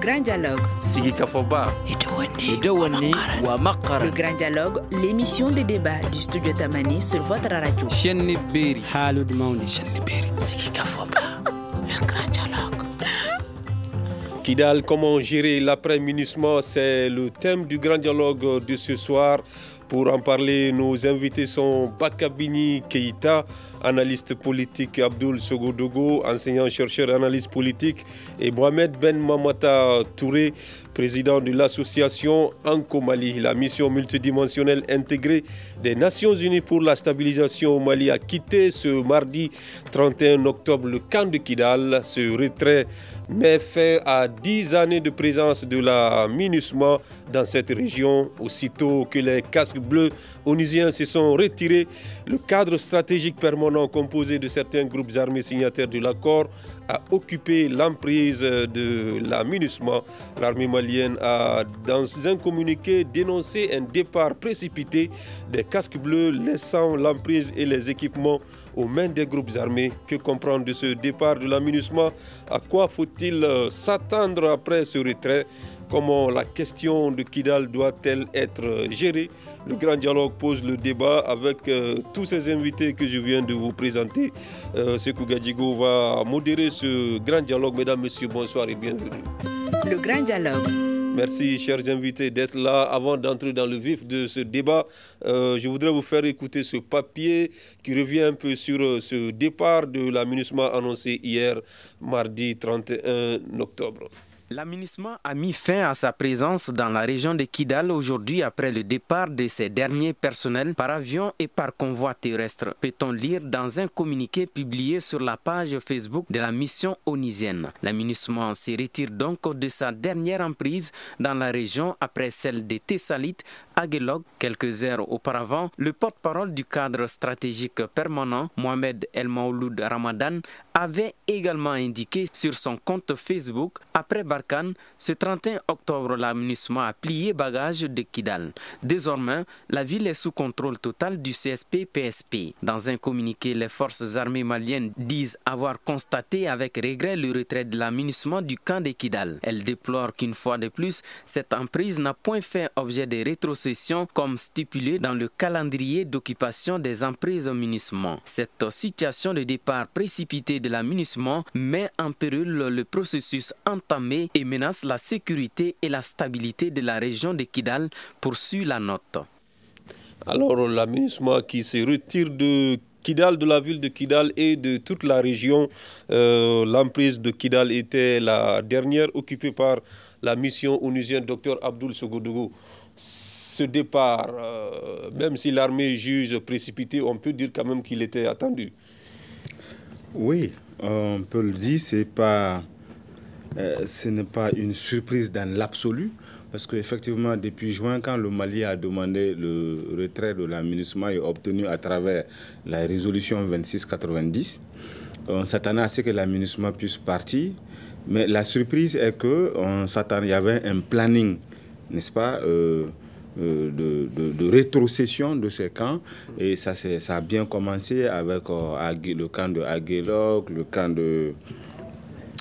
Grand Dialogue. Sigi Kafoba. Le Grand Dialogue, l'émission de débat du studio Tamani sur votre radio. Sigi Kafoba. Le Grand Dialogue. Kidal, comment gérer l'après-MINUSMA? C'est le thème du Grand Dialogue de ce soir. Pour en parler, nos invités sont Bakabini Keïta, analyste politique, Abdoul Sogodogo, enseignant-chercheur analyste politique, et Mohamed Ben Mamata Touré, président de l'association Anko Mali. La mission multidimensionnelle intégrée des Nations Unies pour la stabilisation au Mali a quitté ce mardi 31 octobre le camp de Kidal. Ce retrait met fin à 10 années de présence de la MINUSMA dans cette région. Aussitôt que les casques bleus onusiens se sont retirés, le cadre stratégique permanent composé de certains groupes armés signataires de l'accord a occupé l'emprise de la MINUSMA. L'armée malienne a, dans un communiqué, dénoncé un départ précipité des casques bleus, laissant l'emprise et les équipements aux mains des groupes armés. Que comprendre de ce départ de la MINUSMA? À quoi faut-il s'attendre après ce retrait? Comment la question de Kidal doit-elle être gérée? Le Grand Dialogue pose le débat avec tous ces invités que je viens de vous présenter. Sekou Gadjigo va modérer ce Grand Dialogue. Mesdames, Messieurs, bonsoir et bienvenue. Le Grand Dialogue. Merci, chers invités, d'être là. Avant d'entrer dans le vif de ce débat, je voudrais vous faire écouter ce papier qui revient un peu sur ce départ de la MINUSMA annoncé hier, mardi 31 octobre. La MINUSMA a mis fin à sa présence dans la région de Kidal aujourd'hui après le départ de ses derniers personnels par avion et par convoi terrestre. Peut-on lire dans un communiqué publié sur la page Facebook de la mission onusienne. La MINUSMA se retire donc de sa dernière emprise dans la région après celle de Tessalit à Guelog. Quelques heures auparavant, le porte-parole du cadre stratégique permanent, Mohamed El Maouloud Ramadan, avait également indiqué sur son compte Facebook: après Barkhane, ce 31 octobre, la MINUSMA a plié bagage de Kidal. Désormais, la ville est sous contrôle total du CSP-PSP. Dans un communiqué, les forces armées maliennes disent avoir constaté avec regret le retrait de la MINUSMA du camp de Kidal. Elles déplorent qu'une fois de plus, cette emprise n'a point fait objet de rétrocession comme stipulé dans le calendrier d'occupation des emprises MINUSMA. Cette situation de départ précipité de la MINUSMA met en péril le processus entamé et menace la sécurité et la stabilité de la région de Kidal, poursuit la note. Alors la MINUSMA qui se retire de Kidal, de la ville de Kidal et de toute la région. L'emprise de Kidal était la dernière occupée par la mission onusienne Dr Abdoul Sogodogo. Ce départ, même si l'armée juge précipité, on peut dire quand même qu'il était attendu. Oui, on peut le dire, ce n'est pas une surprise dans l'absolu, parce qu'effectivement, depuis juin, quand le Mali a demandé le retrait de la MINUSMA et obtenu à travers la résolution 2690, on s'attendait à ce que la MINUSMA puisse partir, mais la surprise est qu'il y avait un planning, n'est-ce pas, de rétrocession de ces camps, et ça a bien commencé avec le camp de Aguelog, le camp de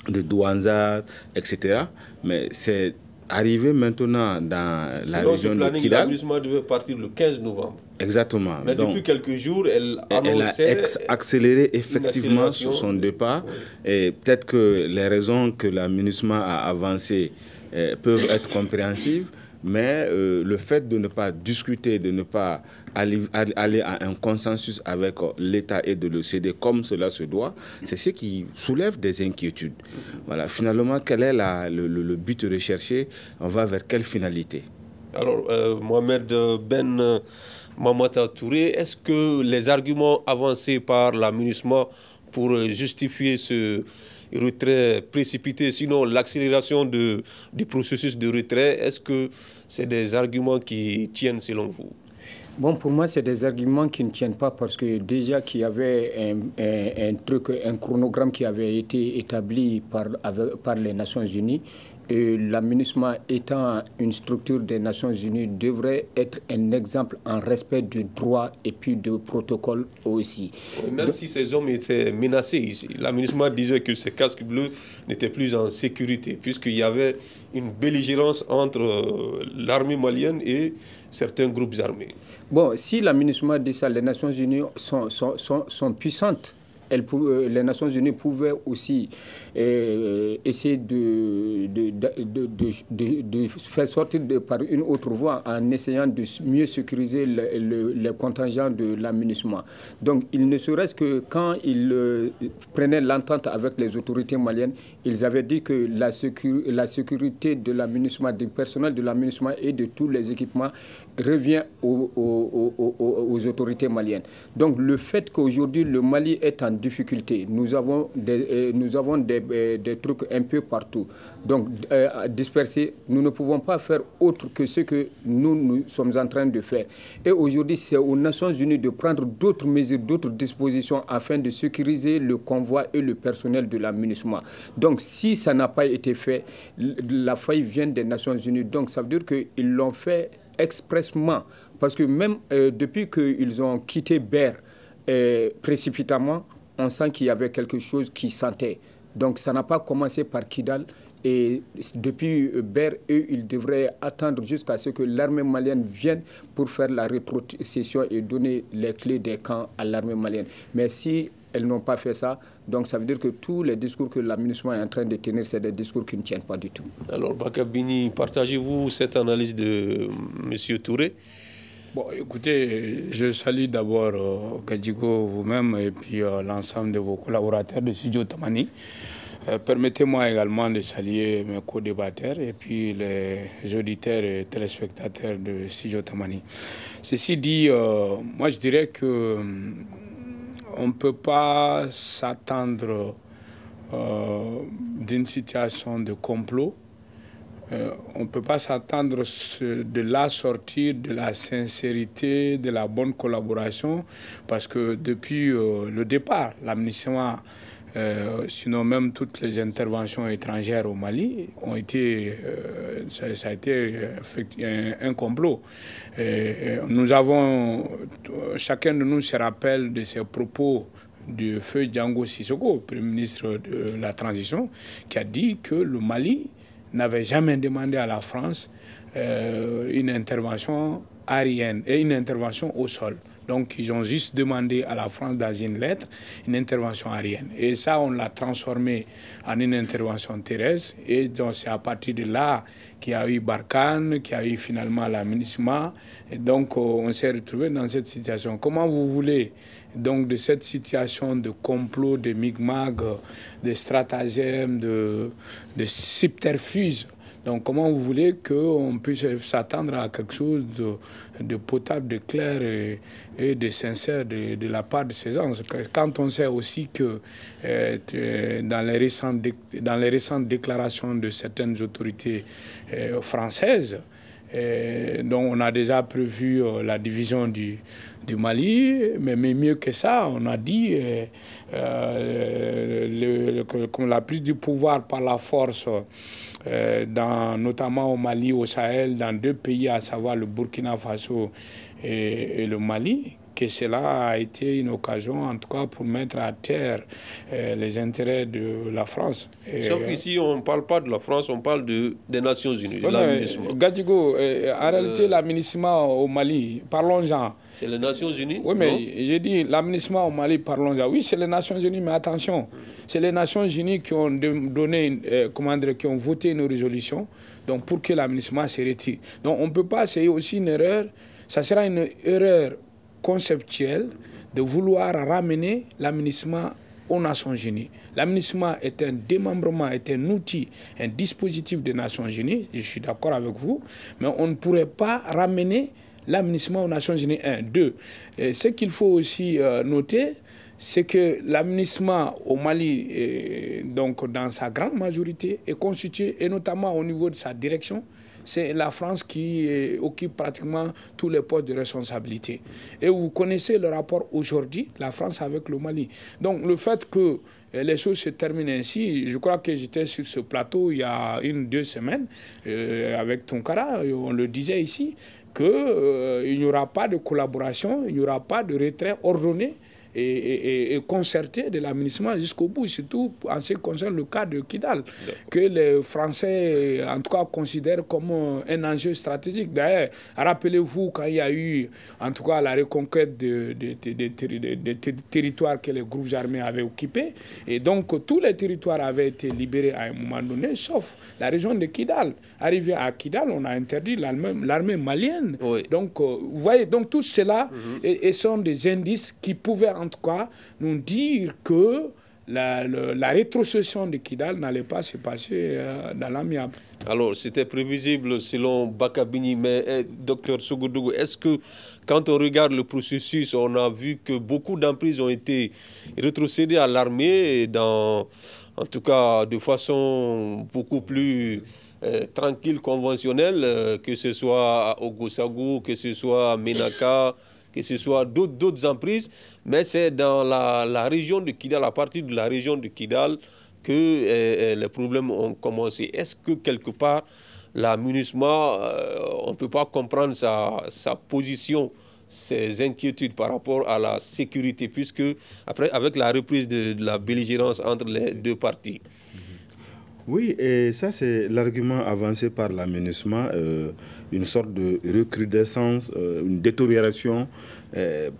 Douanza, etc. Mais c'est arrivé maintenant dans la région de Kidal. La MINUSMA devait partir le 15 novembre. Exactement. Mais donc, depuis quelques jours, elle a accéléré effectivement sur son départ. Oui. Et peut-être que les raisons que la MINUSMA a avancées peuvent être compréhensives. Mais le fait de ne pas discuter, de ne pas aller à un consensus avec l'État et de le céder comme cela se doit, c'est ce qui soulève des inquiétudes. Voilà. Finalement, quel est le but recherché? On va vers quelle finalité? Alors, Mohamed Ben Mamata Touré, est-ce que les arguments avancés par la MINUSMA pour justifier ce retrait précipité, sinon l'accélération du processus de retrait, est-ce que c'est des arguments qui tiennent selon vous? Bon, pour moi, c'est des arguments qui ne tiennent pas parce que déjà qu'il y avait un chronogramme qui avait été établi par les Nations Unies l'aménagement étant une structure des Nations Unies devrait être un exemple en respect du droit et puis du protocole aussi. Même si ces hommes étaient menacés ici, l'aménagement disait que ces casques bleus n'étaient plus en sécurité puisqu'il y avait une belligérance entre l'armée malienne et certains groupes armés. Bon, si l'aménagement dit ça, les Nations Unies sont puissantes. Les Nations Unies pouvaient aussi essayer de faire sortir par une autre voie en essayant de mieux sécuriser les contingents de l'aménagement. Donc, il ne serait-ce que quand ils prenaient l'entente avec les autorités maliennes, ils avaient dit que la sécurité de l'aménagement, du personnel de l'aménagement et de tous les équipements revient aux autorités maliennes. Donc, le fait qu'aujourd'hui le Mali est en difficulté, nous avons des trucs un peu partout. Donc, dispersés, nous ne pouvons pas faire autre que ce que nous sommes en train de faire. Et aujourd'hui, c'est aux Nations Unies de prendre d'autres mesures, d'autres dispositions afin de sécuriser le convoi et le personnel de l'aménagement. Donc, si ça n'a pas été fait, la faille vient des Nations Unies. Donc, ça veut dire qu'ils l'ont fait expressément. Parce que même depuis qu'ils ont quitté Ber précipitamment, on sent qu'il y avait quelque chose qui sentait. Donc, ça n'a pas commencé par Kidal. Et depuis Ber, eux, ils devraient attendre jusqu'à ce que l'armée malienne vienne pour faire la rétrocession et donner les clés des camps à l'armée malienne. Mais si elles n'ont pas fait ça, donc ça veut dire que tous les discours que l'aménagement est en train de tenir, c'est des discours qui ne tiennent pas du tout. Alors, Bakabini, partagez-vous cette analyse de M. Touré? Bon, écoutez, je salue d'abord Gadjigo, vous-même, et puis l'ensemble de vos collaborateurs de Studio Tamani. Permettez-moi également de saluer mes co-débatteurs et puis les auditeurs et téléspectateurs de Studio Tamani. Ceci dit, moi je dirais que on ne peut pas s'attendre d'une situation de complot. On ne peut pas s'attendre de la sortie de la sincérité, de la bonne collaboration, parce que depuis le départ, l'aménagement, sinon même toutes les interventions étrangères au Mali ont été, ça a été un complot. Nous avons, chacun de nous se rappelle de ces propos du feu Django Sissoko, Premier ministre de la Transition, qui a dit que le Mali n'avait jamais demandé à la France une intervention aérienne et une intervention au sol. Donc, ils ont juste demandé à la France, dans une lettre, une intervention aérienne. Et ça, on l'a transformé en une intervention terrestre. Et donc, c'est à partir de là qu'il y a eu Barkhane, qu'il y a eu finalement l'aménagement. Et donc, on s'est retrouvé dans cette situation. Comment vous voulez, donc, de cette situation de complot, de migmag, de stratagème, de subterfuge, donc, comment vous voulez qu'on puisse s'attendre à quelque chose de potable, de clair et de sincère de la part de ces gens? Quand on sait aussi que dans les récentes déclarations de certaines autorités françaises, dont on a déjà prévu la division du Mali, mais mieux que ça, on a dit comme la prise du pouvoir par la force, notamment au Mali, au Sahel, dans deux pays, à savoir le Burkina Faso et le Mali, que cela a été une occasion, en tout cas, pour mettre à terre les intérêts de la France. Sauf ici, on ne parle pas de la France, on parle des Nations Unies, de l'aménagement. Gadjigo, en réalité, l'aménagement au Mali, parlons-en. C'est les Nations Unies? Oui, mais j'ai dit l'aménagement au Mali, parlons-en. Oui, c'est les Nations Unies, mais attention, c'est les Nations Unies qui ont donné, qui ont voté une résolution donc pour que l'aménagement se retire. Donc on ne peut pas essayer aussi une erreur, ça sera une erreur conceptuelle de vouloir ramener l'aménagement aux Nations Unies. L'aménagement est un démembrement, est un outil, un dispositif des Nations Unies, je suis d'accord avec vous, mais on ne pourrait pas ramener l'aménagement aux Nations Unies. 1. 2. Ce qu'il faut aussi noter, c'est que l'aménagement au Mali, donc dans sa grande majorité, est constitué, et notamment au niveau de sa direction, c'est la France qui occupe pratiquement tous les postes de responsabilité. Et vous connaissez le rapport aujourd'hui, la France avec le Mali. Donc le fait que les choses se terminent ainsi, je crois que j'étais sur ce plateau il y a 1-2 semaines avec Tounkara, on le disait ici, qu'il n'y aura pas de collaboration, il n'y aura pas de retrait ordonné et concerté de l'aménagement jusqu'au bout, surtout en ce qui concerne le cas de Kidal, que les Français, en tout cas, considèrent comme un enjeu stratégique. D'ailleurs, rappelez-vous quand il y a eu, en tout cas, la reconquête des territoires que les groupes armés avaient occupés, et donc tous les territoires avaient été libérés à un moment donné, sauf la région de Kidal. Arrivé à Kidal, on a interdit l'armée malienne. Oui. Donc, vous voyez, donc tout cela et sont des indices qui pouvaient en tout cas nous dire que la rétrocession de Kidal n'allait pas se passer dans l'amiable. Alors, c'était prévisible selon Bakabini, mais docteur Sogodougou, est-ce que quand on regarde le processus, on a vu que beaucoup d'emprises ont été rétrocédées à l'armée, en tout cas de façon beaucoup plus tranquille, conventionnelle, que ce soit à Ogosagou, que ce soit à Ménaka, que ce soit d'autres emprises, mais c'est dans la région de Kidal, à partir de la région de Kidal, que les problèmes ont commencé. Est-ce que quelque part, la MINUSMA, on ne peut pas comprendre sa position, ses inquiétudes par rapport à la sécurité, puisque après, avec la reprise de la belligérance entre les deux parties? Oui, et ça c'est l'argument avancé par la MINUSMA, une sorte de recrudescence, une détérioration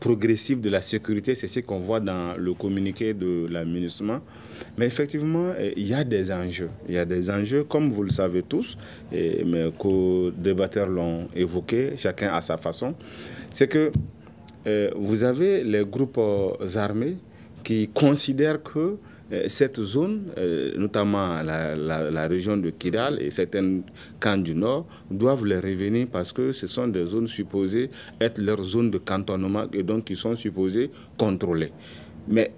progressive de la sécurité. C'est ce qu'on voit dans le communiqué de la MINUSMA. Mais effectivement, il y a des enjeux. Il y a des enjeux, comme vous le savez tous, et mes co-débatteurs l'ont évoqué, chacun à sa façon. C'est que vous avez les groupes armés qui considèrent que cette zone, notamment la région de Kidal et certains camps du Nord, doivent les revenir parce que ce sont des zones supposées être leurs zones de cantonnement et donc qui sont supposées contrôler. Mais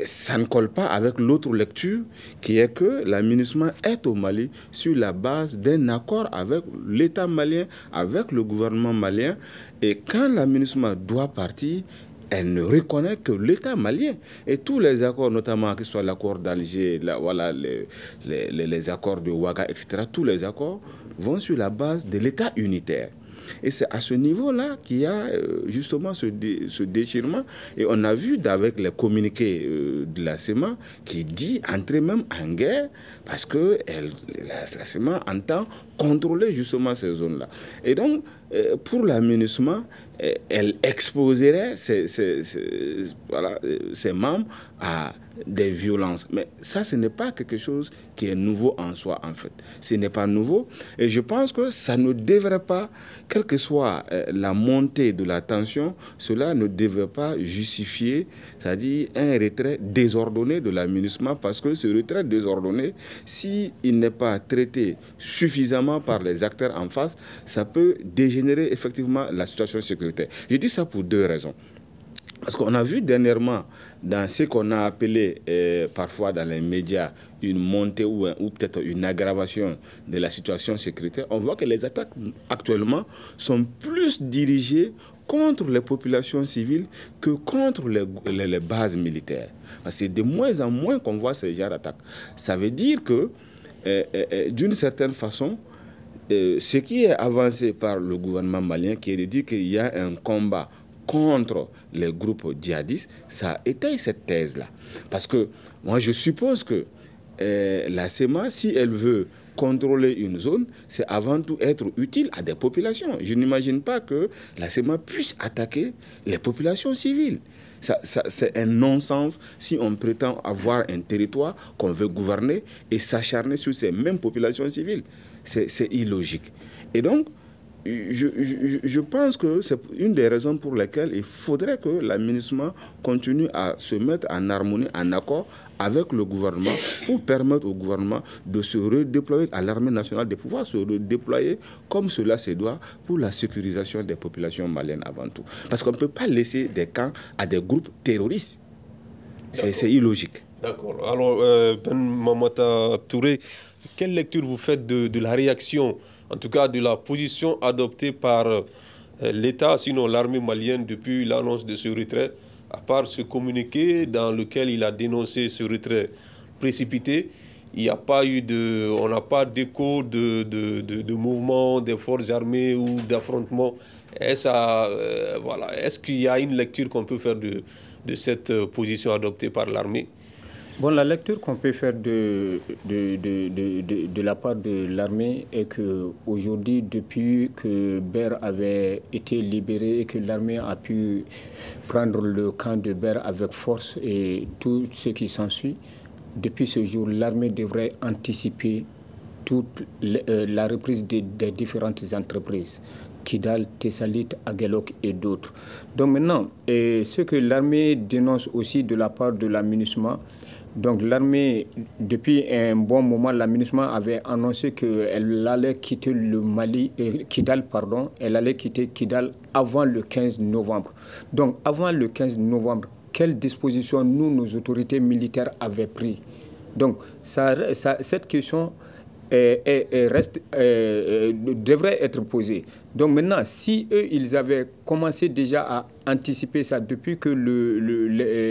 ça ne colle pas avec l'autre lecture qui est que la MINUSMA est au Mali sur la base d'un accord avec l'État malien, avec le gouvernement malien. Et quand la MINUSMA doit partir, elle ne reconnaît que l'État malien. Et tous les accords, notamment que ce soit l'accord d'Alger, voilà, les accords de Ouaga, etc., tous les accords vont sur la base de l'État unitaire. Et c'est à ce niveau-là qu'il y a justement ce déchirement. Et on a vu avec les communiqués de la CEMA qui dit entrer même en guerre parce que la CEMA entend contrôler justement ces zones-là. Et donc, pour la MINUSMA, elle exposerait ses membres à des violences. Mais ça, ce n'est pas quelque chose qui est nouveau en soi, en fait. Ce n'est pas nouveau. Et je pense que ça ne devrait pas, quelle que soit la montée de la tension, cela ne devrait pas justifier, c'est-à-dire un retrait désordonné de la MINUSMA, parce que ce retrait désordonné, s'il n'est pas traité suffisamment par les acteurs en face, ça peut dégénérer effectivement la situation sécuritaire. Je dis ça pour deux raisons. Parce qu'on a vu dernièrement, dans ce qu'on a appelé parfois dans les médias, une montée ou peut-être une aggravation de la situation sécuritaire, on voit que les attaques actuellement sont plus dirigées contre les populations civiles que contre les bases militaires. C'est de moins en moins qu'on voit ce genre d'attaques. Ça veut dire que, d'une certaine façon, ce qui est avancé par le gouvernement malien, qui est de dire qu'il y a un combat contre les groupes djihadistes, ça étaye cette thèse-là. Parce que moi, je suppose que la CEMA, si elle veut contrôler une zone, c'est avant tout être utile à des populations. Je n'imagine pas que la CEMA puisse attaquer les populations civiles. C'est un non-sens si on prétend avoir un territoire qu'on veut gouverner et s'acharner sur ces mêmes populations civiles. C'est illogique. Et donc, je pense que c'est une des raisons pour lesquelles il faudrait que la MINUSMA continue à se mettre en harmonie, en accord avec le gouvernement pour permettre au gouvernement de se redéployer, à l'armée nationale de pouvoir se redéployer comme cela se doit pour la sécurisation des populations maliennes avant tout. Parce qu'on ne peut pas laisser des camps à des groupes terroristes. C'est illogique. D'accord. Alors, Ben Mamata Touré, quelle lecture vous faites de la réaction, en tout cas de la position adoptée par l'État, sinon l'armée malienne, depuis l'annonce de ce retrait, à part ce communiqué dans lequel il a dénoncé ce retrait précipité? Il n'y a pas eu on n'a pas d'écho de mouvement des forces armées ou d'affrontement. Est-ce qu'il y a une lecture qu'on peut faire de cette position adoptée par l'armée? Bon, la lecture qu'on peut faire de la part de l'armée est qu'aujourd'hui, depuis que Ber avait été libéré et que l'armée a pu prendre le camp de Ber avec force et tout ce qui s'ensuit, depuis ce jour, l'armée devrait anticiper toute la reprise des différentes entreprises. Kidal, Tessalit, Aguelok et d'autres. Donc maintenant, ce que l'armée dénonce aussi de la part de la MINUSMA, donc l'armée, depuis un bon moment, la MINUSMA avait annoncé qu'elle allait quitter le Mali, Kidal, pardon, elle allait quitter Kidal avant le 15 novembre. Donc avant le 15 novembre, quelles dispositions nous, nos autorités militaires, avaient prises? Donc cette question devrait être posée. Donc maintenant, si eux, ils avaient commencé déjà à anticiper ça depuis que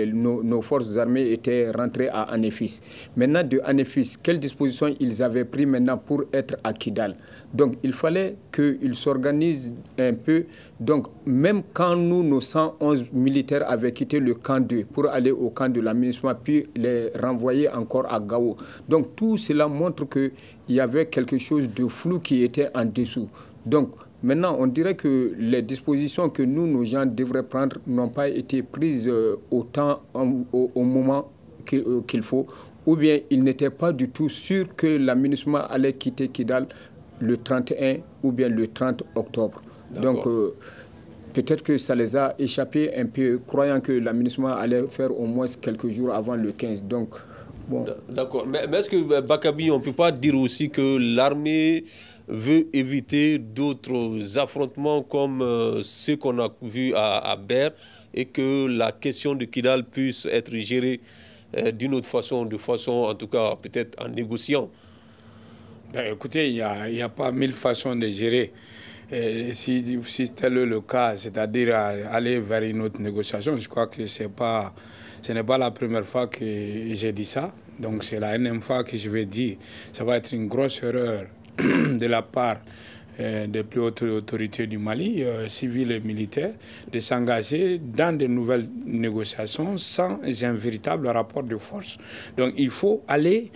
nos forces armées étaient rentrées à Anéfis. Maintenant, de Anéfis, quelles dispositions ils avaient prises maintenant pour être à Kidal? Donc, il fallait qu'ils s'organisent un peu. Donc, même quand nos 111 militaires avaient quitté le camp 2 pour aller au camp de la MINUSMA, puis les renvoyer encore à Gao. Donc, tout cela montre qu'il y avait quelque chose de flou qui était en dessous. Donc, maintenant, on dirait que les dispositions que nos gens devraient prendre n'ont pas été prises au moment qu'il faut, ou bien ils n'étaient pas du tout sûrs que la MINUSMA allait quitter Kidal le 31 ou bien le 30 octobre. Donc, peut-être que ça les a échappés un peu, croyant que la MINUSMA allait faire au moins quelques jours avant le 15. Donc, bon. D'accord. Mais est-ce que, Bakabi, on ne peut pas dire aussi que l'armée veut éviter d'autres affrontements comme ceux qu'on a vus à Ber et que la question de Kidal puisse être gérée d'une autre façon, en tout cas peut-être en négociant? Ben, écoutez, il n'y a pas 1000 façons de gérer. Si tel est le cas, c'est-à-dire aller vers une autre négociation, je crois que ce n'est pas la première fois que j'ai dit ça. Donc c'est la énième fois que je vais dire. Ça va être une grosse erreur de la part des plus hautes autorités du Mali, civiles et militaires, de s'engager dans de nouvelles négociations sans un véritable rapport de force. Donc il faut aller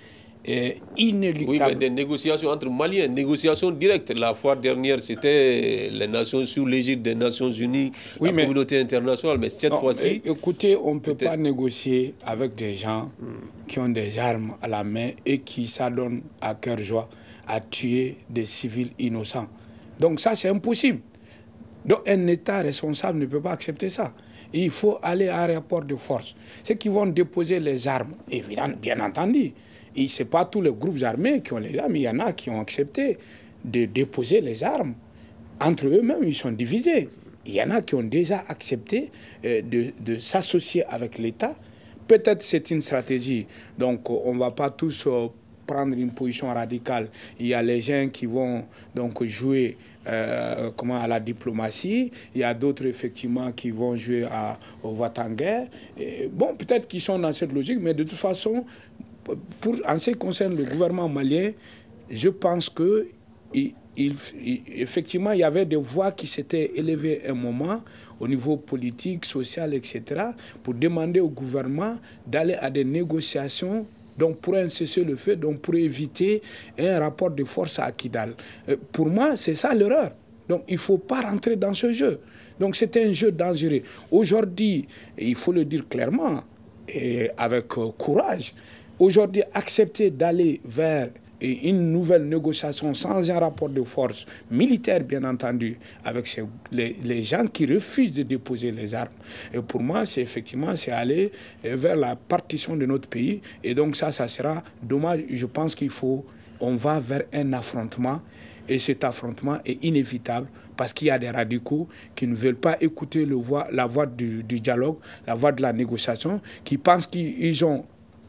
inéluctable. Oui, mais des négociations entre Maliens, négociations directes. La fois dernière, c'était les nations sous l'égide des Nations Unies, la communauté internationale. Mais cette fois-ci... Écoutez, on ne peut pas négocier avec des gens qui ont des armes à la main et qui s'adonnent à cœur joie à tuer des civils innocents. Donc ça, c'est impossible. Donc un État responsable ne peut pas accepter ça. Et il faut aller à un rapport de force. Ceux qui vont déposer les armes, évidemment, bien entendu, et ce n'est pas tous les groupes armés qui ont les armes, il y en a qui ont accepté de déposer les armes. Entre eux-mêmes, ils sont divisés. Il y en a qui ont déjà accepté de s'associer avec l'État. Peut-être c'est une stratégie. Donc on ne va pas tous prendre une position radicale. Il y a les gens qui vont donc jouer à la diplomatie. Il y a d'autres, effectivement, qui vont jouer au va-t-en-guerre. Bon, peut-être qu'ils sont dans cette logique, mais de toute façon... en ce qui concerne le gouvernement malien, je pense que effectivement, il y avait des voix qui s'étaient élevées un moment au niveau politique, social, etc., pour demander au gouvernement d'aller à des négociations donc pour un cessez-le-feu, donc pour éviter un rapport de force à Kidal. Pour moi, c'est ça l'erreur. Donc il ne faut pas rentrer dans ce jeu. Donc c'est un jeu dangereux. Aujourd'hui, il faut le dire clairement et avec courage, aujourd'hui, accepter d'aller vers une nouvelle négociation sans un rapport de force militaire, bien entendu, avec les gens qui refusent de déposer les armes. Et pour moi, c'est effectivement aller vers la partition de notre pays. Et donc ça sera dommage. Je pense on va vers un affrontement. Et cet affrontement est inévitable parce qu'il y a des radicaux qui ne veulent pas écouter la voix du dialogue, la voix de la négociation, qui pensent qu'ils ont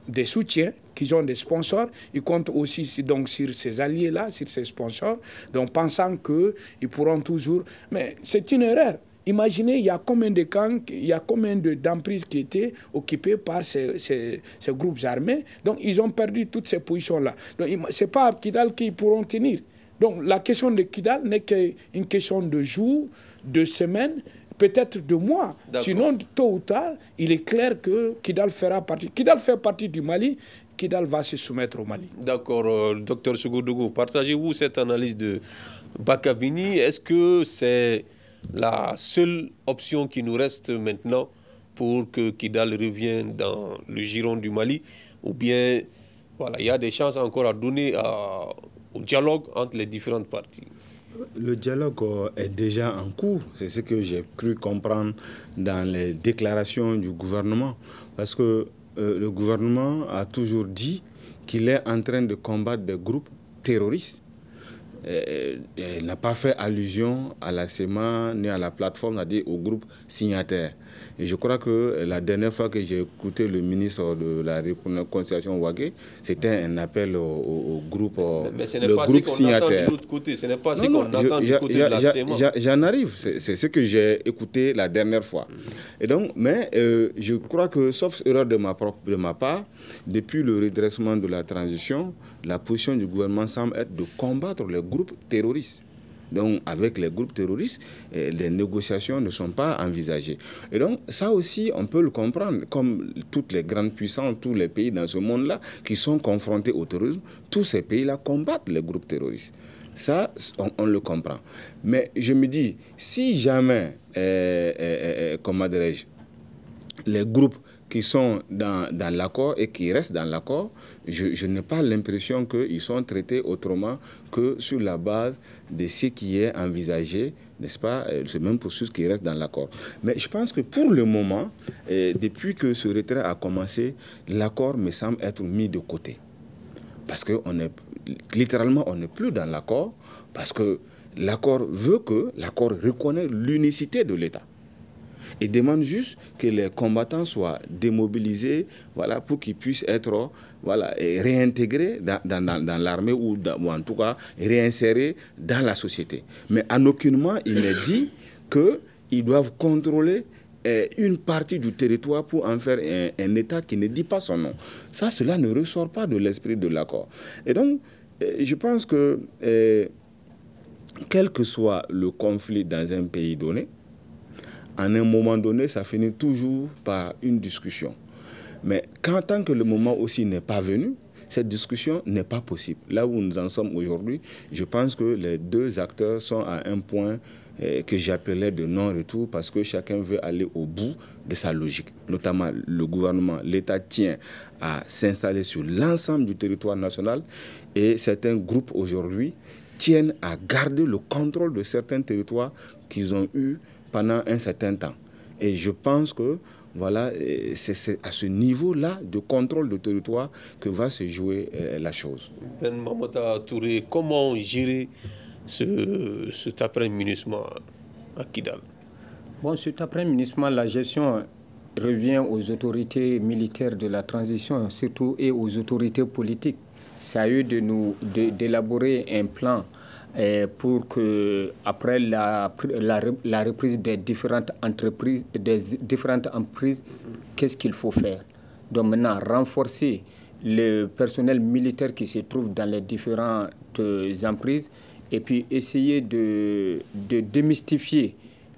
des soutiens, qu'ils ont des sponsors. Ils comptent aussi donc sur ces alliés-là, sur ces sponsors, donc pensant qu'ils pourront toujours... Mais c'est une erreur. Imaginez, il y a combien de camps, il y a combien d'emprises qui étaient occupées par ces groupes armés. Donc, ils ont perdu toutes ces positions-là. Donc, ce n'est pas à Kidal qu'ils pourront tenir. Donc, la question de Kidal n'est qu'une question de jours, de semaines, peut-être de mois. Sinon, tôt ou tard, il est clair que Kidal fera partie. Kidal fait partie du Mali. Kidal va se soumettre au Mali. D'accord. Docteur Sougoudou, partagez-vous cette analyse de Bakabini? Est-ce que c'est la seule option qui nous reste maintenant pour que Kidal revienne dans le giron du Mali, ou bien voilà, il y a des chances encore à donner au dialogue entre les différentes parties? Le dialogue est déjà en cours, c'est ce que j'ai cru comprendre dans les déclarations du gouvernement, parce que le gouvernement a toujours dit qu'il est en train de combattre des groupes terroristes. Elle n'a pas fait allusion à la CEMA ni à la plateforme, c'est-à-dire au groupe signataire. Et je crois que la dernière fois que j'ai écouté le ministre de la Réconciliation Ouagué, c'était un appel au groupe signataire. Mais ce n'est pas ce qu'on entend de l'autre côté, ce n'est pas ce qu'on entend du côté de la CEMA. J'en arrive, c'est ce que j'ai écouté la dernière fois. Et donc, mais je crois que, sauf erreur de ma part, depuis le redressement de la transition, la position du gouvernement semble être de combattre les groupes terroristes. Donc, avec les groupes terroristes, les négociations ne sont pas envisagées. Et donc, ça aussi, on peut le comprendre. Comme toutes les grandes puissances, tous les pays dans ce monde-là qui sont confrontés au terrorisme, tous ces pays-là combattent les groupes terroristes. Ça, on le comprend. Mais je me dis, si jamais, comment dirais-je, les groupes qui sont dans l'accord et qui restent dans l'accord, je n'ai pas l'impression qu'ils sont traités autrement que sur la base de ce qui est envisagé, n'est-ce pas, c'est même pour ceux qui restent dans l'accord. Mais je pense que pour le moment, depuis que ce retrait a commencé, l'accord me semble être mis de côté. Parce que littéralement, on n'est plus dans l'accord, parce que l'accord veut que l'accord reconnaisse l'unicité de l'État. Et demande juste que les combattants soient démobilisés, voilà, pour qu'ils puissent être réintégrés dans l'armée ou en tout cas réinsérés dans la société. Mais en aucunement, il n'est dit qu'ils doivent contrôler une partie du territoire pour en faire un État qui ne dit pas son nom. Ça, cela ne ressort pas de l'esprit de l'accord. Et donc, je pense que quel que soit le conflit dans un pays donné, à un moment donné, ça finit toujours par une discussion. Mais tant que le moment aussi n'est pas venu, cette discussion n'est pas possible. Là où nous en sommes aujourd'hui, je pense que les deux acteurs sont à un point que j'appelais de non-retour parce que chacun veut aller au bout de sa logique. Notamment le gouvernement, l'État tient à s'installer sur l'ensemble du territoire national et certains groupes aujourd'hui tiennent à garder le contrôle de certains territoires qu'ils ont eus pendant un certain temps. Et je pense que voilà, c'est à ce niveau-là de contrôle de territoire que va se jouer la chose. Ben Mamata Touré, comment gérer cet après-ministre à Kidal? Bon, cet après-ministre, la gestion revient aux autorités militaires de la transition, surtout, et aux autorités politiques. C'est à eux d'élaborer un plan pour que, après la reprise des différentes entreprises, qu'est-ce qu'il faut faire? Donc maintenant, renforcer le personnel militaire qui se trouve dans les différentes emprises et puis essayer de démystifier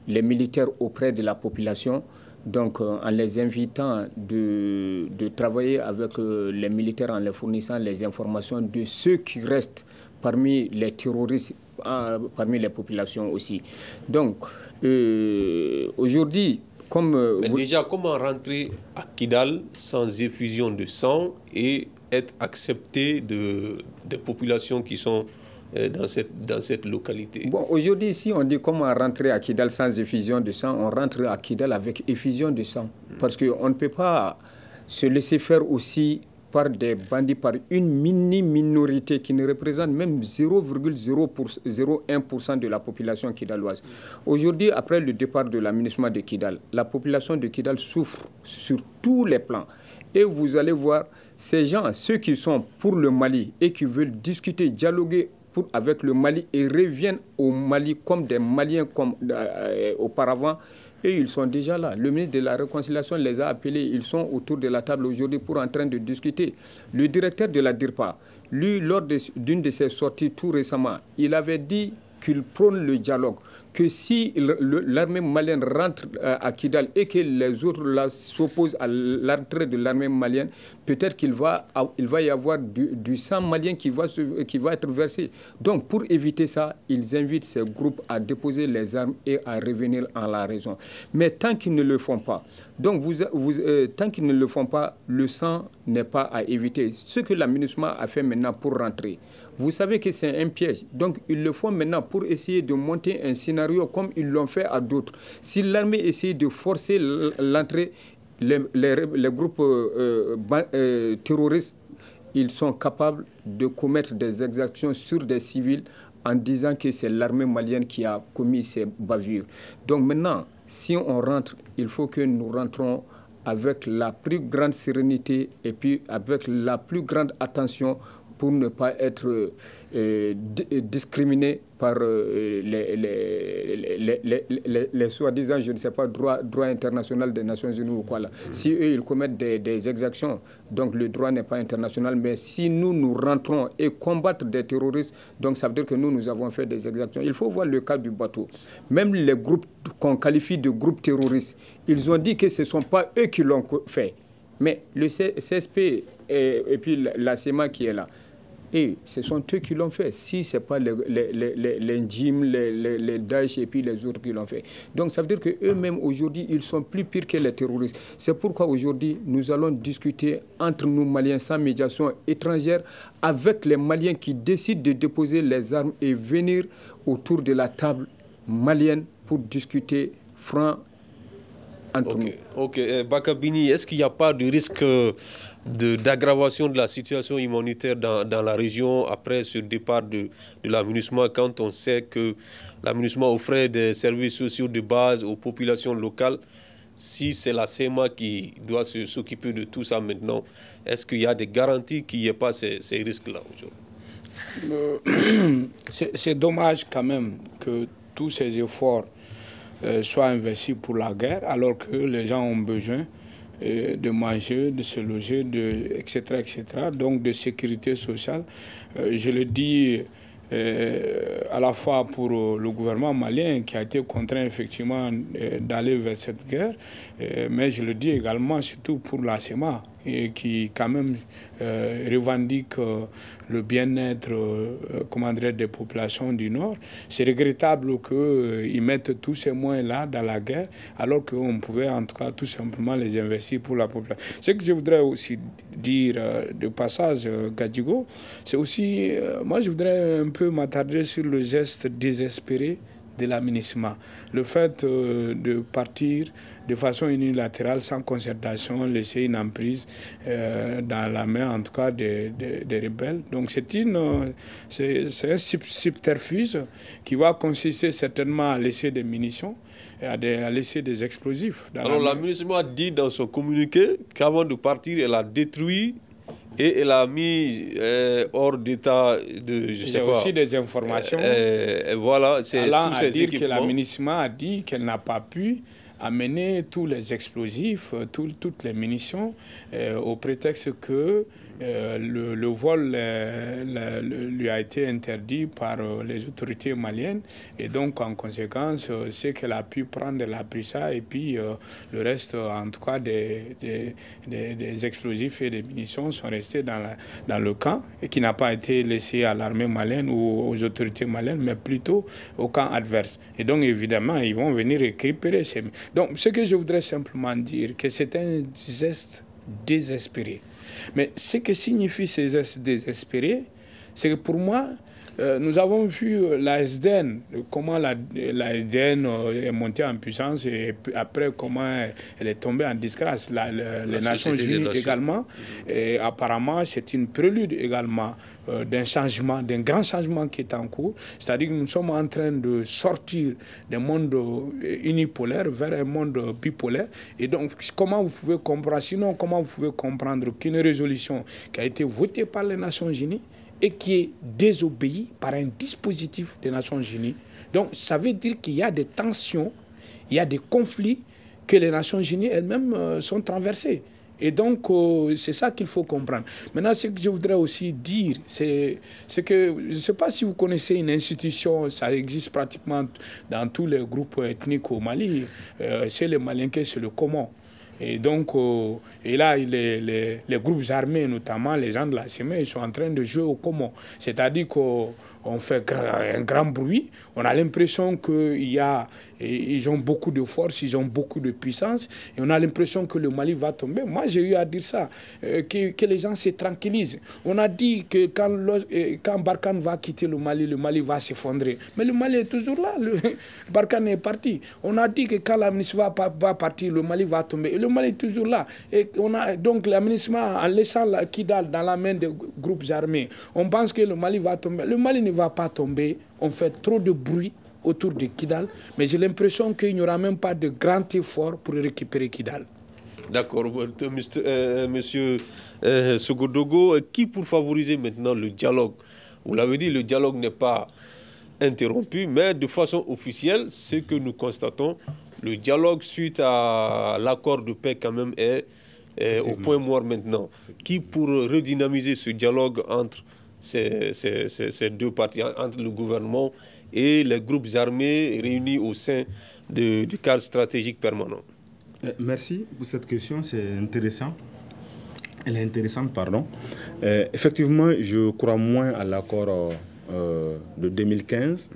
les militaires auprès de la population, donc en les invitant de travailler avec les militaires en leur fournissant les informations de ceux qui restent parmi les terroristes, parmi les populations aussi. Donc, aujourd'hui, Mais déjà, comment rentrer à Kidal sans effusion de sang et être accepté des populations qui sont dans cette localité? Bon, aujourd'hui, si on dit comment rentrer à Kidal sans effusion de sang, on rentre à Kidal avec effusion de sang. Parce qu'on ne peut pas se laisser faire aussi par des bandits, par une minorité qui ne représente même 0,01% de la population kidaloise. Aujourd'hui, après le départ de l'aménagement de Kidal, la population de Kidal souffre sur tous les plans. Et vous allez voir, ces gens, ceux qui sont pour le Mali et qui veulent discuter, dialoguer avec le Mali et reviennent au Mali comme des Maliens comme auparavant, et ils sont déjà là. Le ministre de la Réconciliation les a appelés, ils sont autour de la table aujourd'hui pour en train de discuter. Le directeur de la DIRPA, lui, lors d'une de ses sorties tout récemment, il avait dit qu'il prône le dialogue, que si l'armée malienne rentre à Kidal et que les autres s'opposent à l'entrée de l'armée malienne, peut-être qu'il va y avoir du sang malien qui va être versé. Donc, pour éviter ça, ils invitent ces groupes à déposer les armes et à revenir à la raison. Mais tant qu'ils ne le font pas, donc tant qu'ils ne le font pas, le sang n'est pas à éviter. Ce que la MINUSMA a fait maintenant pour rentrer, vous savez que c'est un piège. Donc, ils le font maintenant pour essayer de monter un scénario comme ils l'ont fait à d'autres. Si l'armée essaie de forcer l'entrée, les groupes terroristes, ils sont capables de commettre des exactions sur des civils en disant que c'est l'armée malienne qui a commis ces bavures. Donc maintenant, si on rentre, il faut que nous rentrons avec la plus grande sérénité et puis avec la plus grande attention pour ne pas être discriminés par les soi-disant, je ne sais pas, droit international des Nations Unies ou quoi là. Si eux, ils commettent des exactions, donc le droit n'est pas international, mais si nous rentrons et combattre des terroristes, donc ça veut dire que nous avons fait des exactions. Il faut voir le cas du bateau. Même les groupes qu'on qualifie de groupes terroristes, ils ont dit que ce ne sont pas eux qui l'ont fait. Mais le CSP et puis la CEMA qui est là, et ce sont eux qui l'ont fait. Si ce n'est pas les Njim, les Daesh et puis les autres qui l'ont fait. Donc ça veut dire qu'eux-mêmes aujourd'hui, ils sont plus pires que les terroristes. C'est pourquoi aujourd'hui, nous allons discuter entre nous Maliens sans médiation étrangère avec les Maliens qui décident de déposer les armes et venir autour de la table malienne pour discuter franc entre nous. Ok. Bakabini, est-ce qu'il n'y a pas de risque d'aggravation de la situation humanitaire dans la région après ce départ de la MINUSMA, quand on sait que la MINUSMA offrait des services sociaux de base aux populations locales? Si c'est la CEMA qui doit s'occuper de tout ça maintenant, est-ce qu'il y a des garanties qu'il n'y ait pas ces risques-là aujourd'hui? C'est dommage quand même que tous ces efforts soient investis pour la guerre, alors que les gens ont besoin de manger, de se loger, etc., etc., donc de sécurité sociale. Je le dis à la fois pour le gouvernement malien qui a été contraint effectivement d'aller vers cette guerre, mais je le dis également surtout pour la CEMA, et qui quand même revendique le bien-être des populations du Nord. C'est regrettable qu'ils mettent tous ces moyens-là dans la guerre, alors qu'on pouvait en tout cas tout simplement les investir pour la population. Ce que je voudrais aussi dire de passage, Gadjigo, c'est aussi, moi je voudrais un peu m'attarder sur le geste désespéré de la MINUSMA. Le fait de partir de façon unilatérale, sans concertation, laisser une emprise dans la main, en tout cas, des rebelles. Donc c'est un subterfuge qui va consister certainement à laisser des munitions et à laisser des explosifs. Alors la MINUSMA a dit dans son communiqué qu'avant de partir, elle a détruit et elle a mis hors d'état de, je sais pas. Il y a aussi des informations. Voilà, c'est tous ces équipements. Que la MINUSMA a dit qu'elle n'a pas pu amener tous les explosifs, toutes les munitions, au prétexte que le vol lui a été interdit par les autorités maliennes, et donc en conséquence, c'est qu'elle a pu prendre, elle a pris ça, et puis le reste, en tout cas, des explosifs et des munitions sont restés dans le camp, et qui n'a pas été laissé à l'armée malienne ou aux autorités maliennes, mais plutôt au camp adverse. Et donc, évidemment, ils vont venir récupérer ces... Donc, ce que je voudrais simplement dire, que c'est un geste désespéré. Mais ce que signifie ces gestes désespérés, c'est que pour moi, nous avons vu la SDN, comment la SDN est montée en puissance et après comment elle est tombée en disgrâce. Les Nations Unies également. Et apparemment, c'est une prélude également d'un changement, d'un grand changement qui est en cours. C'est-à-dire que nous sommes en train de sortir d'un monde unipolaire vers un monde bipolaire. Et donc, comment vous pouvez comprendre, sinon comment vous pouvez comprendre qu'une résolution qui a été votée par les Nations Unies et qui est désobéie par un dispositif des Nations Unies. Donc, ça veut dire qu'il y a des tensions, il y a des conflits que les Nations Unies elles-mêmes sont traversées. Et donc, c'est ça qu'il faut comprendre. Maintenant, ce que je voudrais aussi dire, c'est que, je ne sais pas si vous connaissez une institution, ça existe pratiquement dans tous les groupes ethniques au Mali, c'est les Malinké, c'est le Comon. Et donc, et là, les groupes armés, notamment les gens de la CME, ils sont en train de jouer au Comon. C'est-à-dire qu'on fait un grand bruit, on a l'impression qu'ils ont beaucoup de force, ils ont beaucoup de puissance, et on a l'impression que le Mali va tomber. Moi, j'ai eu à dire ça, que les gens se tranquillisent. On a dit que quand Barkhane va quitter le Mali va s'effondrer. Mais le Mali est toujours là, Barkhane est parti. On a dit que quand l'aménagement va partir, le Mali va tomber. Et le Mali est toujours là. Et on a donc l'aménagement, en laissant Kidal dans la main des groupes armés, on pense que le Mali va tomber. Le Mali ne va pas tomber. On fait trop de bruit autour de Kidal, mais j'ai l'impression qu'il n'y aura même pas de grand effort pour récupérer Kidal. D'accord, monsieur Sogodogo, qui pour favoriser maintenant le dialogue? Vous l'avez dit, le dialogue n'est pas interrompu, mais de façon officielle, ce que nous constatons, le dialogue suite à l'accord de paix quand même est au point mort maintenant. Qui pour redynamiser ce dialogue entre ces deux parties, entre le gouvernement et les groupes armés réunis au sein du cadre stratégique permanent? Merci pour cette question, c'est intéressant. Elle est intéressante, pardon. Effectivement, je crois moins à l'accord de 2015.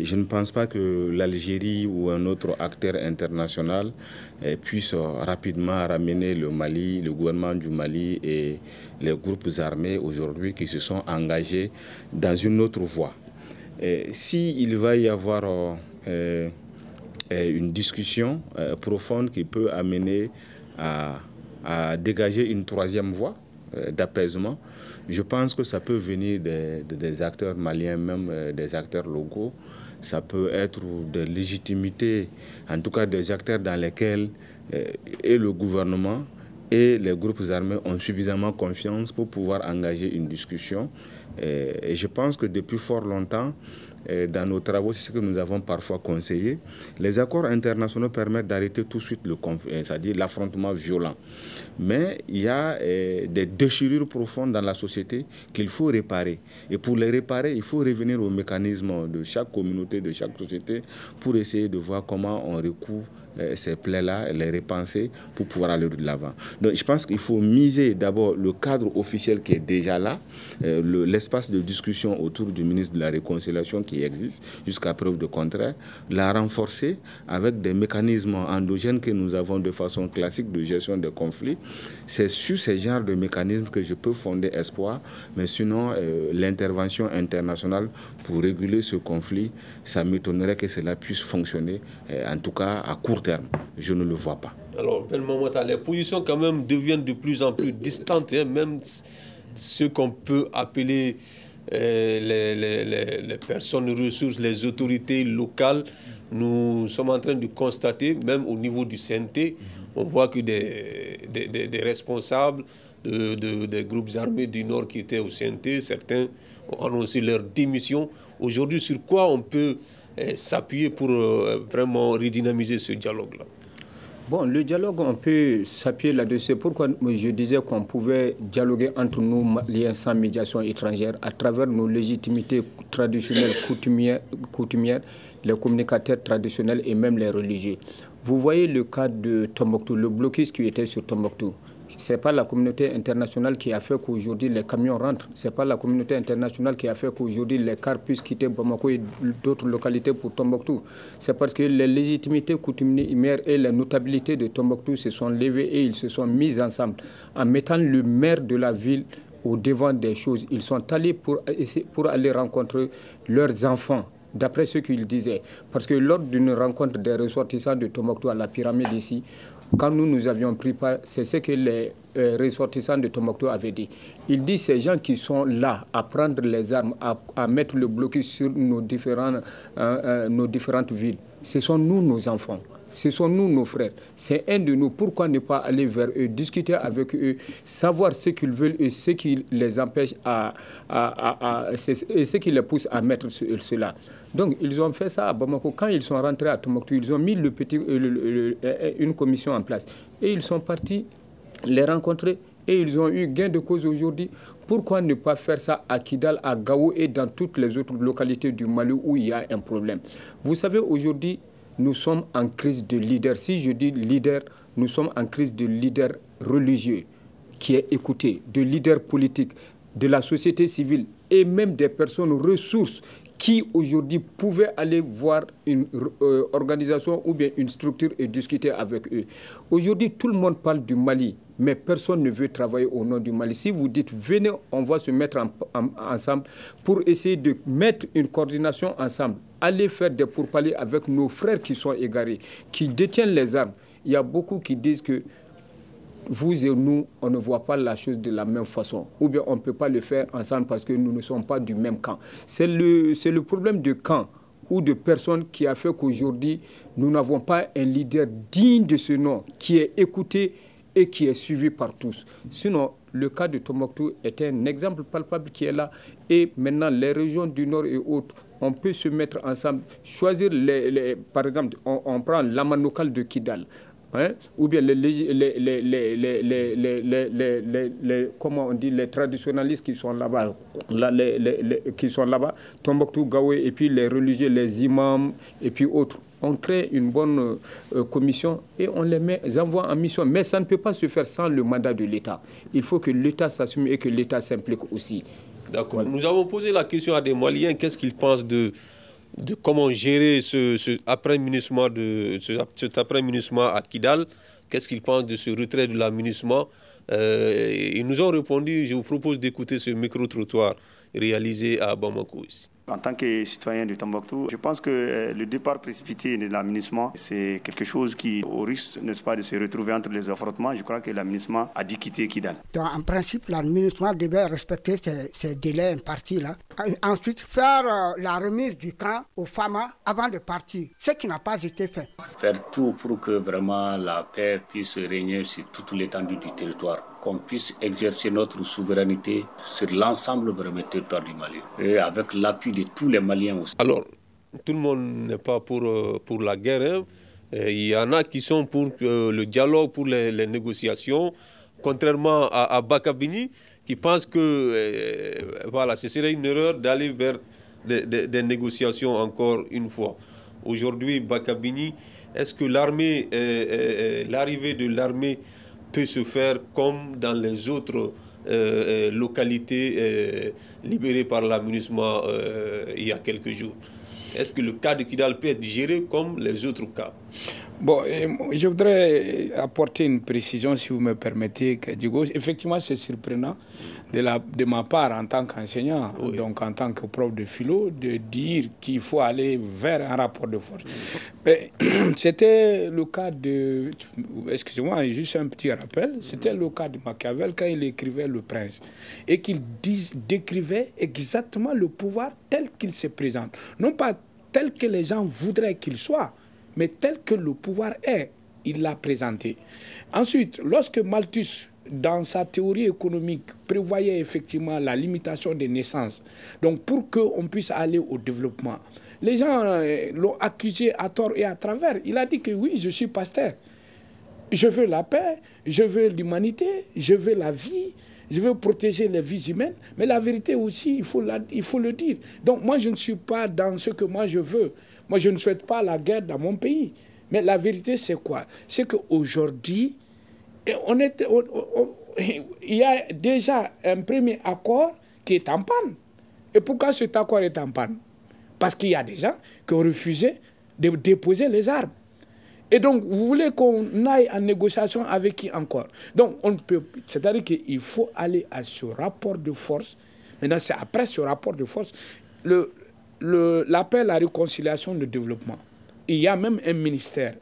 Je ne pense pas que l'Algérie ou un autre acteur international puisse rapidement ramener le Mali, le gouvernement du Mali et les groupes armés aujourd'hui qui se sont engagés dans une autre voie. S'il va y avoir une discussion profonde qui peut amener à dégager une troisième voie d'apaisement, je pense que ça peut venir des acteurs maliens, même des acteurs locaux. Ça peut être de légitimité, en tout cas des acteurs dans lesquels et le gouvernement et les groupes armés ont suffisamment confiance pour pouvoir engager une discussion. Et je pense que depuis fort longtemps, dans nos travaux, c'est ce que nous avons parfois conseillé. Les accords internationaux permettent d'arrêter tout de suite le conflit, c'est-à-dire l'affrontement violent. Mais il y a des déchirures profondes dans la société qu'il faut réparer. Et pour les réparer, il faut revenir au mécanisme de chaque communauté, de chaque société, pour essayer de voir comment on recouvre ces plaies-là, les repenser pour pouvoir aller de l'avant. Donc je pense qu'il faut miser d'abord le cadre officiel qui est déjà là, l'espace de discussion autour du ministre de la Réconciliation qui existe jusqu'à preuve de contraire, la renforcer avec des mécanismes endogènes que nous avons de façon classique de gestion des conflits. C'est sur ces genres de mécanismes que je peux fonder espoir, mais sinon l'intervention internationale pour réguler ce conflit, ça m'étonnerait que cela puisse fonctionner, en tout cas à court terme. Je ne le vois pas. Alors, les positions quand même deviennent de plus en plus distantes, hein, même ce qu'on peut appeler les personnes ressources, les autorités locales. Nous sommes en train de constater, même au niveau du CNT, on voit que des responsables des groupes armés du Nord qui étaient au CNT, certains ont annoncé leur démission. Aujourd'hui, sur quoi on peut s'appuyer pour vraiment redynamiser ce dialogue-là? Bon, le dialogue, on peut s'appuyer là-dessus. C'est pourquoi je disais qu'on pouvait dialoguer entre nous, Maliens, sans médiation étrangère, à travers nos légitimités traditionnelles, coutumières, les communicateurs traditionnels et même les religieux. Vous voyez le cas de Tombouctou, le blocus qui était sur Tombouctou. Ce n'est pas la communauté internationale qui a fait qu'aujourd'hui les camions rentrent. Ce n'est pas la communauté internationale qui a fait qu'aujourd'hui les cars puissent quitter Bamako et d'autres localités pour Tombouctou. C'est parce que les légitimités coutumières et les notabilités de Tombouctou se sont levées et ils se sont mis ensemble en mettant le maire de la ville au devant des choses. Ils sont allés pour aller rencontrer leurs enfants, d'après ce qu'ils disaient. Parce que lors d'une rencontre des ressortissants de Tombouctou à la pyramide ici, quand nous avions pris part, c'est ce que les ressortissants de Tombouctou avaient dit. Ils disent ces gens qui sont là à prendre les armes, à mettre le blocus sur nos différentes villes, ce sont nous, nos enfants. Ce sont nous, nos frères. C'est un de nous. Pourquoi ne pas aller vers eux, discuter avec eux, savoir ce qu'ils veulent et ce qui les empêche et ce qui les pousse à mettre cela. Donc, ils ont fait ça à Bamako. Quand ils sont rentrés à Tombouctou, ils ont mis une commission en place. Et ils sont partis les rencontrer et ils ont eu gain de cause aujourd'hui. Pourquoi ne pas faire ça à Kidal, à Gao et dans toutes les autres localités du Mali où il y a un problème? Vous savez, aujourd'hui, nous sommes en crise de leader. Si je dis leader, nous sommes en crise de leader religieux qui est écouté, de leader politique, de la société civile et même des personnes ressources qui aujourd'hui pouvaient aller voir une organisation ou bien une structure et discuter avec eux. Aujourd'hui, tout le monde parle du Mali, mais personne ne veut travailler au nom du Mali. Si vous dites, venez, on va se mettre ensemble pour essayer de mettre une coordination ensemble, aller faire des pourparlers avec nos frères qui sont égarés, qui détiennent les armes. Il y a beaucoup qui disent que vous et nous, on ne voit pas la chose de la même façon. Ou bien on ne peut pas le faire ensemble parce que nous ne sommes pas du même camp. C'est le problème de camp ou de personnes qui a fait qu'aujourd'hui, nous n'avons pas un leader digne de ce nom, qui est écouté et qui est suivi par tous. Sinon, le cas de Tombouctou est un exemple palpable qui est là. Et maintenant, les régions du Nord et autres, on peut se mettre ensemble, choisir par exemple, on prend l'amanokal de Kidal. Hein? Ou bien comment on dit, les traditionnalistes qui sont là-bas, Tombouctou, Gao, et puis les religieux, les imams, et puis autres. On crée une bonne commission et on les envoie en mission. Mais ça ne peut pas se faire sans le mandat de l'État. Il faut que l'État s'assume et que l'État s'implique aussi. D'accord. Nous avons posé la question à des Maliens, qu'est-ce qu'ils pensent de comment gérer cet après-munissement à Kidal. Qu'est-ce qu'ils pensent de ce retrait de l'amunissement? Ils nous ont répondu, je vous propose d'écouter ce micro-trottoir réalisé à Bamako ici. En tant que citoyen de Tombouctou, je pense que le départ précipité de l'amunissement, c'est quelque chose qui, au risque, n'est-ce pas, de se retrouver entre les affrontements. Je crois que l'amunissement a dû quitter Kidal. En principe, l'amunissement devait respecter ces délais impartis là. Ensuite, faire la remise du camp aux FAMA avant de partir, ce qui n'a pas été fait. Faire tout pour que vraiment la paix puisse régner sur toute l'étendue du territoire, qu'on puisse exercer notre souveraineté sur l'ensemble du territoire du Mali et avec l'appui de tous les Maliens aussi. Alors, tout le monde n'est pas pour la guerre. Hein. Il y en a qui sont pour le dialogue, pour les négociations, contrairement à Bakabini, qui pense que voilà, ce serait une erreur d'aller vers des négociations encore une fois. Aujourd'hui, Bakabini, est-ce que l'arrivée de l'armée peut se faire comme dans les autres localités libérées par l'amunissement il y a quelques jours? Est-ce que le cas de Kidal peut être géré comme les autres cas? Bon, je voudrais apporter une précision, si vous me permettez, Diego. Effectivement, c'est surprenant de ma part en tant qu'enseignant, oui, donc en tant que prof de philo, de dire qu'il faut aller vers un rapport de force. C'était le cas de... Excusez-moi, juste un petit rappel. C'était le cas de Machiavel quand il écrivait Le Prince et qu'il décrivait exactement le pouvoir tel qu'il se présente. Non pas tel que les gens voudraient qu'il soit, mais tel que le pouvoir est, il l'a présenté. Ensuite, lorsque Malthus, dans sa théorie économique, prévoyait effectivement la limitation des naissances, donc pour qu'on puisse aller au développement, les gens l'ont accusé à tort et à travers. Il a dit que oui, je suis pasteur. Je veux la paix, je veux l'humanité, je veux la vie, je veux protéger les vies humaines, mais la vérité aussi, il faut le dire. Donc moi, je ne suis pas dans ce que moi je veux. Moi, je ne souhaite pas la guerre dans mon pays. Mais la vérité, c'est quoi? C'est qu'aujourd'hui, il y a déjà un premier accord qui est en panne. Et pourquoi cet accord est en panne? Parce qu'il y a des gens qui ont refusé de déposer les armes. Et donc, vous voulez qu'on aille en négociation avec qui encore? Donc, on peut, c'est-à-dire qu'il faut aller à ce rapport de force. Maintenant, c'est après ce rapport de force, l'appel à la réconciliation et le développement. Il y a même un ministère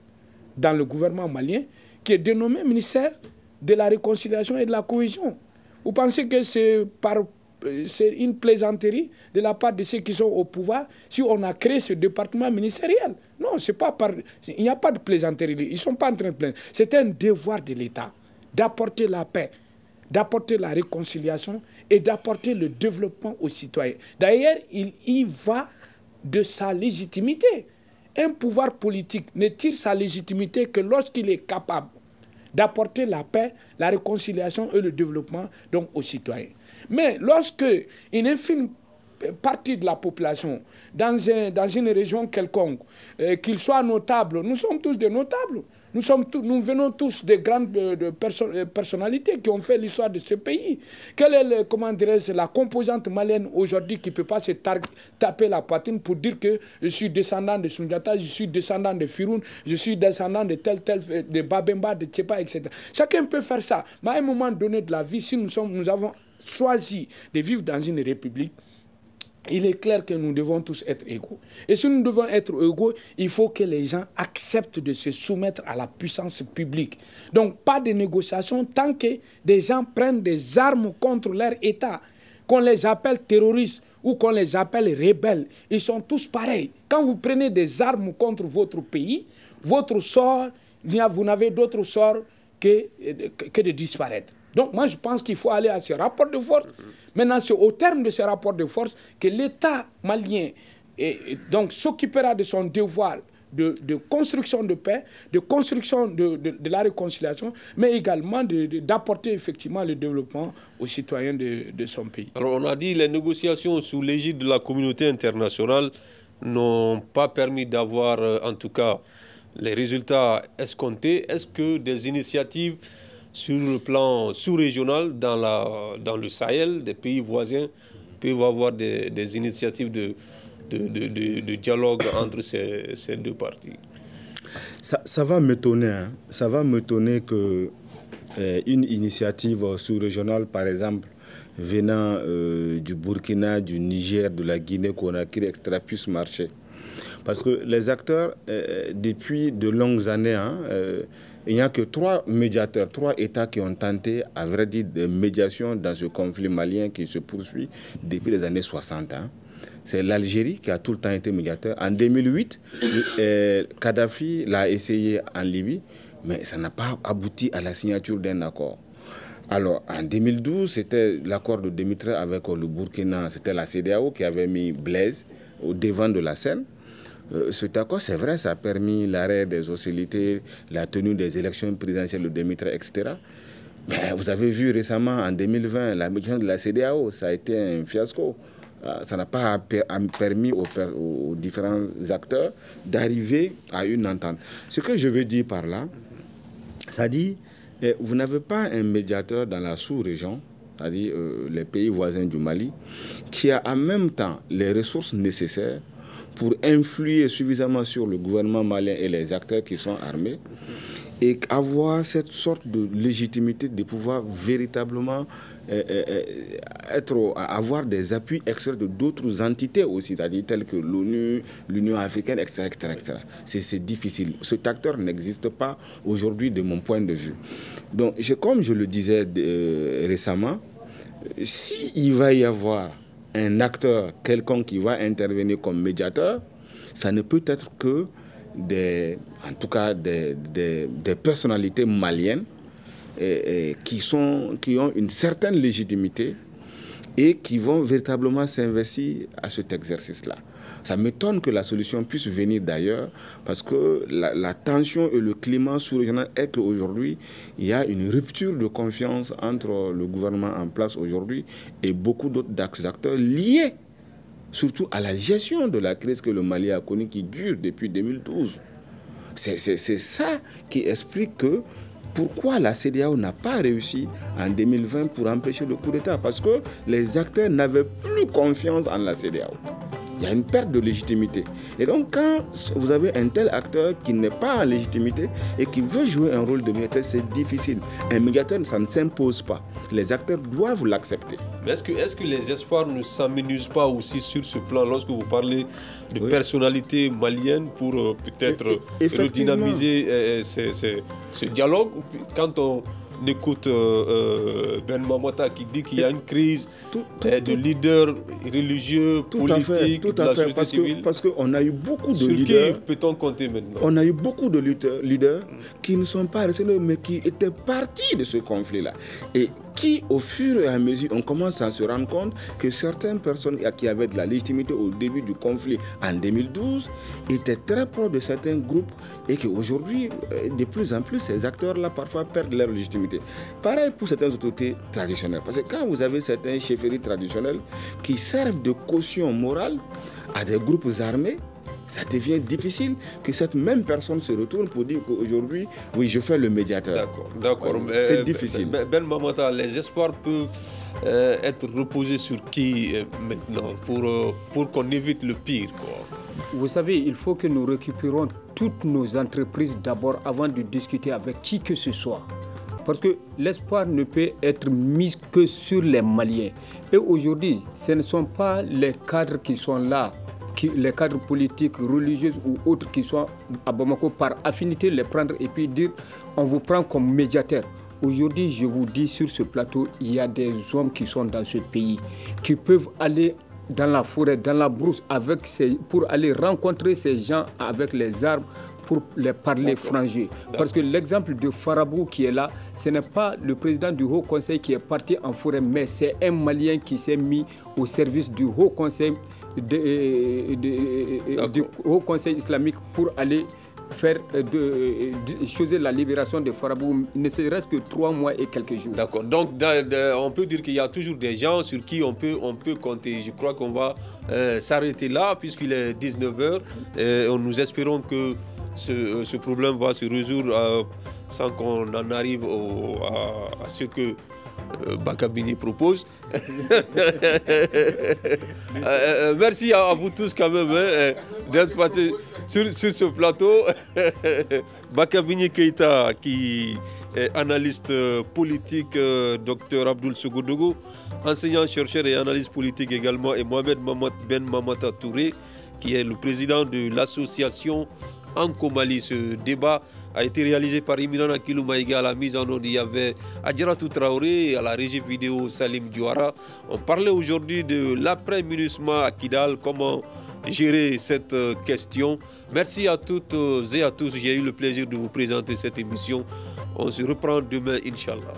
dans le gouvernement malien qui est dénommé ministère de la réconciliation et de la cohésion. Vous pensez que c'est une plaisanterie de la part de ceux qui sont au pouvoir si on a créé ce département ministériel? Non, c'est pas il n'y a pas de plaisanterie. Ils ne sont pas en train de plaindre. C'est un devoir de l'État d'apporter la paix, d'apporter la réconciliation et d'apporter le développement aux citoyens. D'ailleurs, il y va de sa légitimité. Un pouvoir politique ne tire sa légitimité que lorsqu'il est capable d'apporter la paix, la réconciliation et le développement donc, aux citoyens. Mais lorsque une infime partie de la population, dans une région quelconque, qu'ils soient notables, nous sommes tous des notables. Nous venons tous de grandes personnalités qui ont fait l'histoire de ce pays. Quelle est la composante malienne aujourd'hui qui ne peut pas se taper la poitrine pour dire que je suis descendant de Sundiata, je suis descendant de Firoun, je suis descendant de de Babemba, de Tchepa, etc. Chacun peut faire ça. Mais à un moment donné de la vie, si nous avons choisi de vivre dans une république, il est clair que nous devons tous être égaux. Et si nous devons être égaux, il faut que les gens acceptent de se soumettre à la puissance publique. Donc, pas de négociation tant que des gens prennent des armes contre leur État. Qu'on les appelle terroristes ou qu'on les appelle rebelles, ils sont tous pareils. Quand vous prenez des armes contre votre pays, votre sort, vous n'avez d'autre sort que de disparaître. Donc, moi, je pense qu'il faut aller à ce rapport de force. Maintenant, c'est au terme de ce rapport de force que l'État malien s'occupera de son devoir de construction de paix, de construction de la réconciliation, mais également d'apporter effectivement le développement aux citoyens de son pays. Alors, on a dit que les négociations sous l'égide de la communauté internationale n'ont pas permis d'avoir, en tout cas, les résultats escomptés. Est-ce que des initiatives sur le plan sous-régional, dans le Sahel, des pays voisins, peuvent avoir des initiatives de dialogue entre ces deux parties? Ça va m'étonner. Hein. Ça va m'étonner qu'une initiative sous-régionale, par exemple, venant du Burkina, du Niger, de la Guinée-Conakry, etc., puisse marcher. Parce que les acteurs, depuis de longues années, il n'y a que 3 médiateurs, 3 États qui ont tenté, à vrai dire, de médiation dans ce conflit malien qui se poursuit depuis les années 60. C'est l'Algérie qui a tout le temps été médiateur. En 2008, Kadhafi l'a essayé en Libye, mais ça n'a pas abouti à la signature d'un accord. Alors, en 2012, c'était l'accord de Démitré avec le Burkina, c'était la CEDEAO qui avait mis Blaise au devant de la scène. Cet accord, c'est vrai, ça a permis l'arrêt des hostilités, la tenue des élections présidentielles de Démitré, etc. Mais vous avez vu récemment, en 2020, la médiation de la CEDEAO, ça a été un fiasco. Ça n'a pas permis aux différents acteurs d'arriver à une entente. Ce que je veux dire par là, ça dit, vous n'avez pas un médiateur dans la sous-région, c'est-à-dire les pays voisins du Mali, qui a en même temps les ressources nécessaires pour influer suffisamment sur le gouvernement malien et les acteurs qui sont armés et avoir cette sorte de légitimité de pouvoir véritablement avoir des appuis extérieurs de d'autres entités aussi, c'est-à-dire telles que l'ONU, l'Union africaine, etc. etc. C'est difficile. Cet acteur n'existe pas aujourd'hui de mon point de vue. Donc, comme je le disais récemment, s'il va y avoir un acteur quelconque qui va intervenir comme médiateur, ça ne peut être que des personnalités maliennes qui ont une certaine légitimité et qui vont véritablement s'investir à cet exercice-là. Ça m'étonne que la solution puisse venir d'ailleurs, parce que la tension et le climat sous-régional est qu'aujourd'hui, il y a une rupture de confiance entre le gouvernement en place aujourd'hui et beaucoup d'autres acteurs liés surtout à la gestion de la crise que le Mali a connue qui dure depuis 2012. C'est ça qui explique pourquoi la CEDEAO n'a pas réussi en 2020 pour empêcher le coup d'État. Parce que les acteurs n'avaient plus confiance en la CEDEAO. Il y a une perte de légitimité. Et donc, quand vous avez un tel acteur qui n'est pas en légitimité et qui veut jouer un rôle de médiateur, c'est difficile. Un médiateur, ça ne s'impose pas. Les acteurs doivent l'accepter. Mais est-ce que les espoirs ne s'amenuisent pas aussi sur ce plan lorsque vous parlez de personnalités maliennes pour peut-être redynamiser ce dialogue? Quand on écoute Ben Mamata qui dit qu'il y a une crise de leaders religieux, politiques, de la société civile. Parce qu'on a eu beaucoup de leaders. Sur qui peut-on compter maintenant? On a eu beaucoup de leaders qui ne sont pas restés, mais qui étaient partis de ce conflit-là. Et qui, au fur et à mesure, on commence à se rendre compte que certaines personnes qui avaient de la légitimité au début du conflit en 2012 étaient très proches de certains groupes et qu'aujourd'hui, de plus en plus, ces acteurs-là parfois perdent leur légitimité. Pareil pour certaines autorités traditionnelles. Parce que quand vous avez certains chefferies traditionnelles qui servent de caution morale à des groupes armés, ça devient difficile que cette même personne se retourne pour dire qu'aujourd'hui, oui, je fais le médiateur. D'accord. C'est difficile. Ben Mamata, les espoirs peuvent être reposés sur qui maintenant pour qu'on évite le pire, quoi? Vous savez, il faut que nous récupérions toutes nos entreprises d'abord avant de discuter avec qui que ce soit. Parce que l'espoir ne peut être mis que sur les Maliens. Et aujourd'hui, ce ne sont pas les cadres qui sont là, les cadres politiques, religieux ou autres qui sont à Bamako par affinité, les prendre et puis dire on vous prend comme médiateur. Aujourd'hui, je vous dis sur ce plateau, il y a des hommes qui sont dans ce pays, qui peuvent aller dans la forêt, dans la brousse, pour aller rencontrer ces gens avec les armes, pour les parler franc-jeu. Parce que l'exemple de Farabou qui est là, ce n'est pas le président du Haut Conseil qui est parti en forêt, mais c'est un Malien qui s'est mis au service du Haut Conseil, du Haut Conseil islamique pour aller faire choisir la libération de Farabou, ne serait-ce que 3 mois et quelques jours. D'accord. Donc, on peut dire qu'il y a toujours des gens sur qui on peut compter. Je crois qu'on va s'arrêter là, puisqu'il est 19h. Nous espérons que ce problème va se résoudre sans qu'on en arrive à ce que Bakabini propose. Merci à vous tous quand même d'être passés sur ce plateau. Bakabini Keïta qui est analyste politique, Dr Abdoul Sogodogo, enseignant, chercheur et analyste politique également, et Mohamed Ben Mamata Touré qui est le président de l'association Anko Mali. Ce débat a été réalisé par Imirana Kiloumaïga. À la mise en onde, il y avait Adjaratou Traoré et à la régie vidéo Salim Diouara. On parlait aujourd'hui de l'après-MINUSMA à Kidal, comment gérer cette question. Merci à toutes et à tous. J'ai eu le plaisir de vous présenter cette émission. On se reprend demain, Inch'Allah.